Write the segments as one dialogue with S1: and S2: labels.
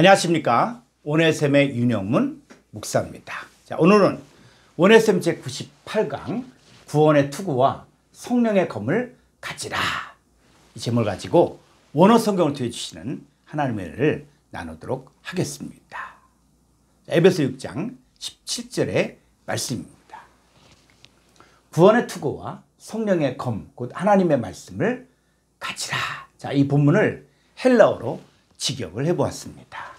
S1: 안녕하십니까. 오네셈의 윤영문 목사입니다. 자, 오늘은 오네셈 제98강 구원의 투구와 성령의 검을 가지라, 이 제목을 가지고 원어 성경을 통해 주시는 하나님의 은혜를 나누도록 하겠습니다. 에베소 6장 17절의 말씀입니다. 구원의 투구와 성령의 검, 곧 하나님의 말씀을 가지라. 자, 이 본문을 헬라어로 직역을 해보았습니다.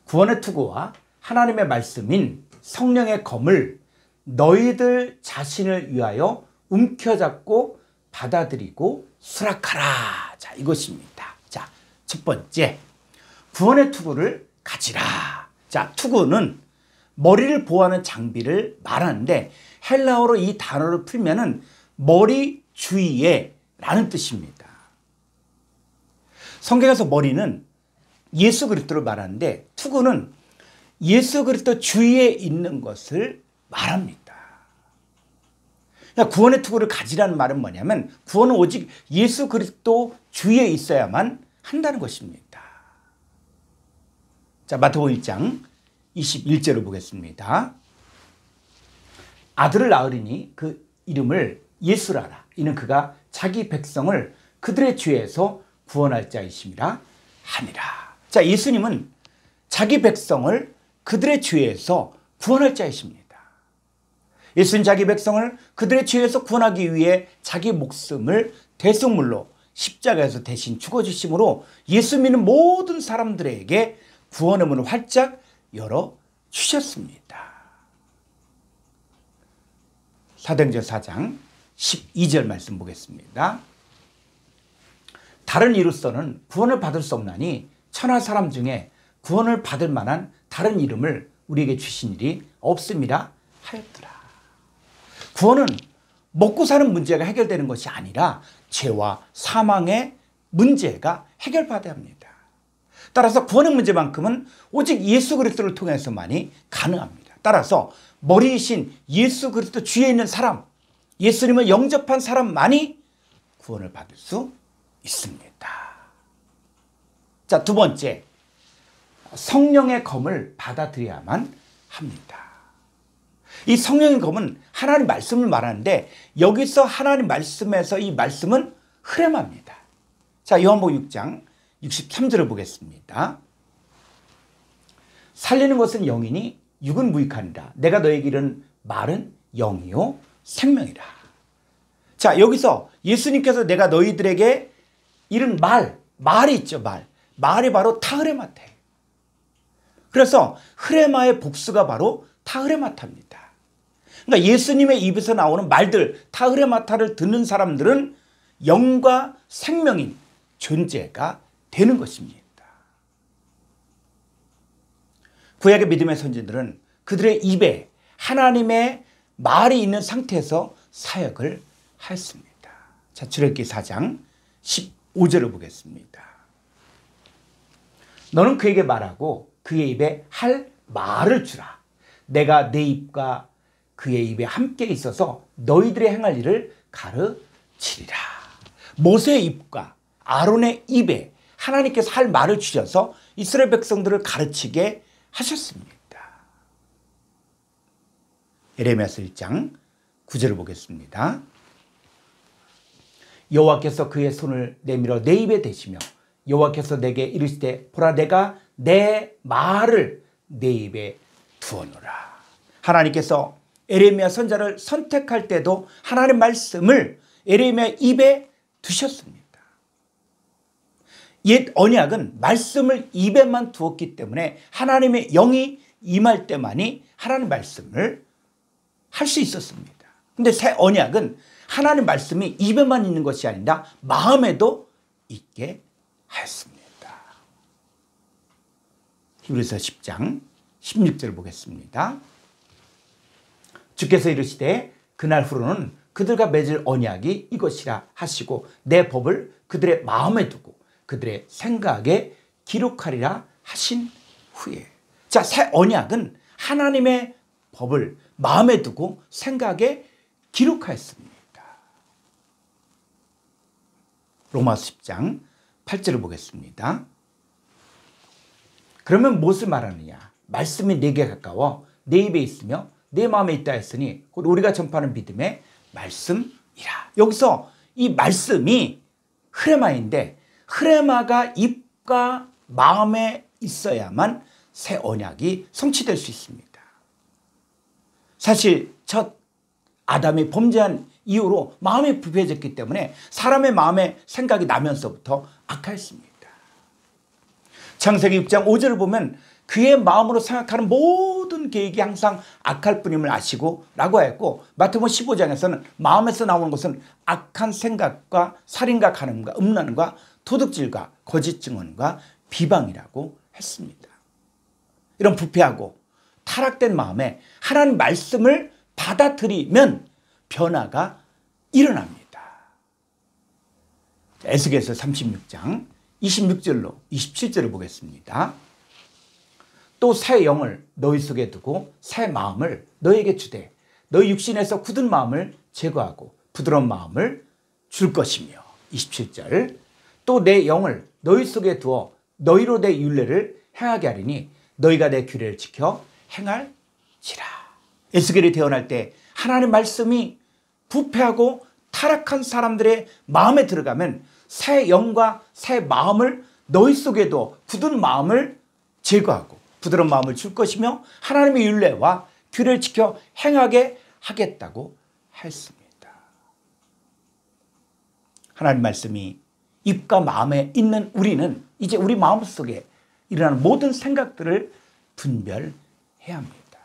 S1: 구원의 투구와 하나님의 말씀인 성령의 검을 너희들 자신을 위하여 움켜잡고 받아들이고 수락하라. 자, 이것입니다. 자, 첫 번째, 구원의 투구를 가지라. 자, 투구는 머리를 보호하는 장비를 말하는데 헬라어로 이 단어를 풀면은 머리 주위에 라는 뜻입니다. 성경에서 머리는 예수 그리스도를 말하는데 투구는 예수 그리스도 주위에 있는 것을 말합니다. 그러니까 구원의 투구를 가지라는 말은 뭐냐면 구원은 오직 예수 그리스도 주위에 있어야만 한다는 것입니다. 자, 마태복음 1장 21절을 보겠습니다. 아들을 낳으리니 그 이름을 예수라라. 이는 그가 자기 백성을 그들의 죄에서 구원할 자이심이라 하니라. 자, 예수님은 자기 백성을 그들의 죄에서 구원할 자이십니다. 예수는 자기 백성을 그들의 죄에서 구원하기 위해 자기 목숨을 대속물로 십자가에서 대신 죽어주심으로 예수 믿는 모든 사람들에게 구원의 문을 활짝 열어주셨습니다. 사도행전 4장 12절 말씀 보겠습니다. 다른 이로서는 구원을 받을 수 없나니 천하 사람 중에 구원을 받을 만한 다른 이름을 우리에게 주신 일이 없음이라 하였더라. 구원은 먹고 사는 문제가 해결되는 것이 아니라 죄와 사망의 문제가 해결받아야 합니다. 따라서 구원의 문제만큼은 오직 예수 그리스도를 통해서만이 가능합니다. 따라서 머리이신 예수 그리스도 주위에 있는 사람, 예수님을 영접한 사람만이 구원을 받을 수 있습니다. 자, 두 번째, 성령의 검을 받아들여야만 합니다. 이 성령의 검은 하나님 말씀을 말하는데 여기서 하나님 말씀에서 이 말씀은 흐레마입니다. 자, 요한복음 6장 63절을 보겠습니다. 살리는 것은 영이니 육은 무익하니라. 내가 너에게 이른 말은 영이요 생명이라. 자, 여기서 예수님께서 내가 너희들에게 이런 말이 있죠. 말이 바로 타흐레마타예요. 그래서 흐레마의 복수가 바로 타흐레마타입니다. 그러니까 예수님의 입에서 나오는 말들, 타흐레마타를 듣는 사람들은 영과 생명인 존재가 되는 것입니다. 구약의 믿음의 선지들은 그들의 입에 하나님의 말이 있는 상태에서 사역을 하였습니다. 자, 출애굽기 4장 15절을 보겠습니다. 너는 그에게 말하고 그의 입에 할 말을 주라. 내가 내 입과 그의 입에 함께 있어서 너희들의 행할 일을 가르치리라. 모세의 입과 아론의 입에 하나님께서 할 말을 주셔서 이스라엘 백성들을 가르치게 하셨습니다. 예레미야서 1장 9절을 보겠습니다. 여호와께서 그의 손을 내밀어 내 입에 대시며 여호와께서 내게 이르시되 보라 내가 내 말을 내 입에 두어놓으라. 하나님께서 예레미야 선지자를 선택할 때도 하나님의 말씀을 예레미야 입에 두셨습니다. 옛 언약은 말씀을 입에만 두었기 때문에 하나님의 영이 임할 때만이 하나님의 말씀을 할 수 있었습니다. 근데 새 언약은 하나님 말씀이 입에만 있는 것이 아니라 마음에도 있게 하였습니다. 히브리서 10장 16절을 보겠습니다. 주께서 이르시되 그날 후로는 그들과 맺을 언약이 이것이라 하시고 내 법을 그들의 마음에 두고 그들의 생각에 기록하리라 하신 후에. 자, 새 언약은 하나님의 법을 마음에 두고 생각에 기록하였습니다. 로마서 10장 8절을 보겠습니다. 그러면 무엇을 말하느냐? 말씀이 내게 가까워 내 입에 있으며 내 마음에 있다 했으니 곧 우리가 전파하는 믿음의 말씀이라. 여기서 이 말씀이 흐레마인데 흐레마가 입과 마음에 있어야만 새 언약이 성취될 수 있습니다. 사실 첫 아담이 범죄한 이후로 마음이 부패해졌기 때문에 사람의 마음에 생각이 나면서부터 악하였습니다. 창세기 6장 5절을 보면 그의 마음으로 생각하는 모든 계획이 항상 악할 뿐임을 아시고 라고 하였고, 마태복음 15장에서는 마음에서 나오는 것은 악한 생각과 살인과 간음과 음란과 도둑질과 거짓 증언과 비방이라고 했습니다. 이런 부패하고 타락된 마음에 하나님 말씀을 받아들이면 변화가 일어납니다. 에스겔서 36장 26절로 27절을 보겠습니다. 또 새 영을 너희 속에 두고 새 마음을 너희에게 주되 너희 육신에서 굳은 마음을 제거하고 부드러운 마음을 줄 것이며, 27절 또 내 영을 너희 속에 두어 너희로 내 율례를 행하게 하리니 너희가 내 규례를 지켜 행할지라. 에스겔이 태어날 때 하나님 말씀이 부패하고 타락한 사람들의 마음에 들어가면 새 영과 새 마음을 너희 속에 두어 굳은 마음을 제거하고 부드러운 마음을 줄 것이며 하나님의 율례와 규례를 지켜 행하게 하겠다고 했습니다. 하나님 말씀이 입과 마음에 있는 우리는 이제 우리 마음속에 일어나는 모든 생각들을 분별해야 합니다.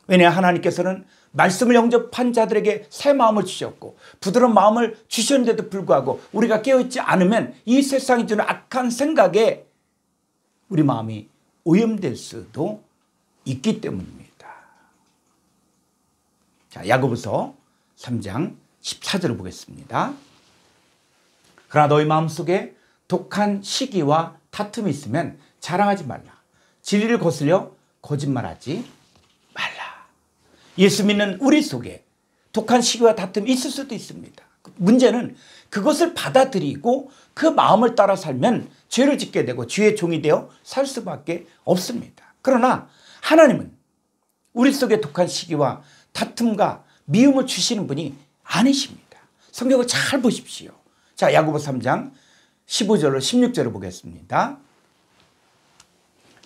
S1: 왜냐, 하나님께서는 말씀을 영접한 자들에게 새 마음을 주셨고 부드러운 마음을 주셨는데도 불구하고 우리가 깨어있지 않으면 이 세상이 주는 악한 생각에 우리 마음이 오염될 수도 있기 때문입니다. 자, 야고보서 3장 14절을 보겠습니다. 그러나 너희 마음속에 독한 시기와 다툼이 있으면 자랑하지 말라. 진리를 거슬려 거짓말하지 말라. 예수 믿는 우리 속에 독한 시기와 다툼이 있을 수도 있습니다. 문제는 그것을 받아들이고 그 마음을 따라 살면 죄를 짓게 되고 죄의 종이 되어 살 수밖에 없습니다. 그러나 하나님은 우리 속에 독한 시기와 다툼과 미움을 주시는 분이 아니십니다. 성경을 잘 보십시오. 자, 야고보 3장 15절로 16절을 보겠습니다.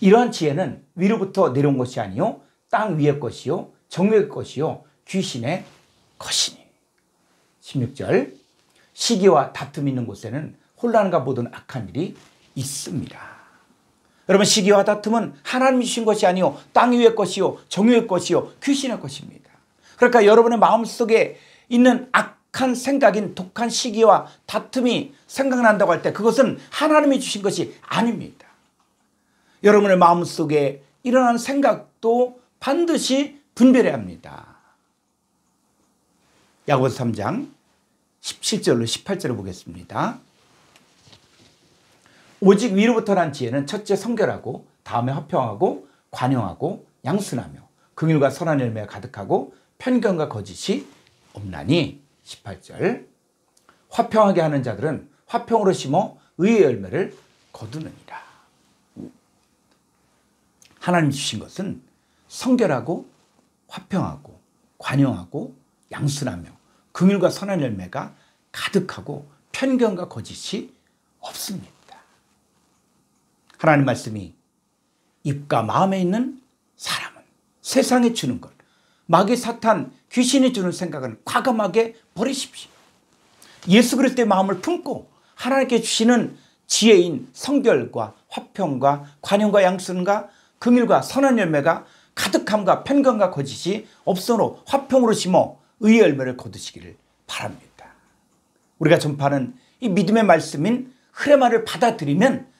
S1: 이러한 지혜는 위로부터 내려온 것이 아니요 땅 위의 것이요 정욕의 것이요 귀신의 것이니. 16절 시기와 다툼이 있는 곳에는 혼란과 모든 악한 일이 있습니다. 여러분, 시기와 다툼은 하나님이 주신 것이 아니요 땅 위의 것이요 정욕의 것이요 귀신의 것입니다. 그러니까 여러분의 마음속에 있는 악한 생각인 독한 시기와 다툼이 생각난다고 할 때 그것은 하나님이 주신 것이 아닙니다. 여러분의 마음속에 일어나는 생각도 반드시 분별해야 합니다. 야고보서 3장 17절로 18절을 보겠습니다. 오직 위로부터 난 지혜는 첫째 성결하고 다음에 화평하고 관용하고 양순하며 긍휼과 선한 열매가 가득하고 편견과 거짓이 없나니. 18절 화평하게 하는 자들은 화평으로 심어 의의 열매를 거두느니라. 하나님 주신 것은 성결하고 화평하고 관용하고 양순하며 긍휼과 선한 열매가 가득하고 편견과 거짓이 없습니다. 하나님 말씀이 입과 마음에 있는 사람은 세상에 주는 것, 마귀 사탄 귀신이 주는 생각은 과감하게 버리십시오. 예수 그리스도의 마음을 품고 하나님께 주시는 지혜인 성결과 화평과 관용과 양순과 긍휼과 선한 열매가 가득함과 편견과 거짓이 없으므로 화평으로 심어 의의 열매를 거두시기를 바랍니다. 우리가 전파하는 이 믿음의 말씀인 흐레마를 받아들이면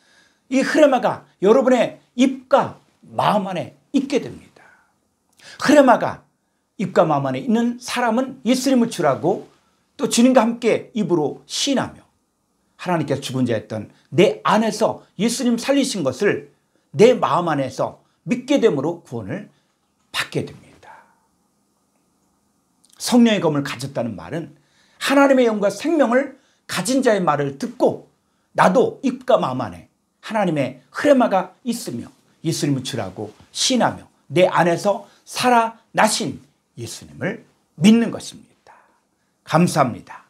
S1: 이 흐레마가 여러분의 입과 마음 안에 있게 됩니다. 흐레마가 입과 마음 안에 있는 사람은 예수님을 주라고 또 주님과 함께 입으로 시인하며 하나님께서 죽은 자였던 내 안에서 예수님 살리신 것을 내 마음 안에서 믿게 됨으로 구원을 받게 됩니다. 성령의 검을 가졌다는 말은 하나님의 영과 생명을 가진 자의 말을 듣고 나도 입과 마음 안에 하나님의 흐름화가 있으며 예수님을 주라고 신하며 내 안에서 살아나신 예수님을 믿는 것입니다. 감사합니다.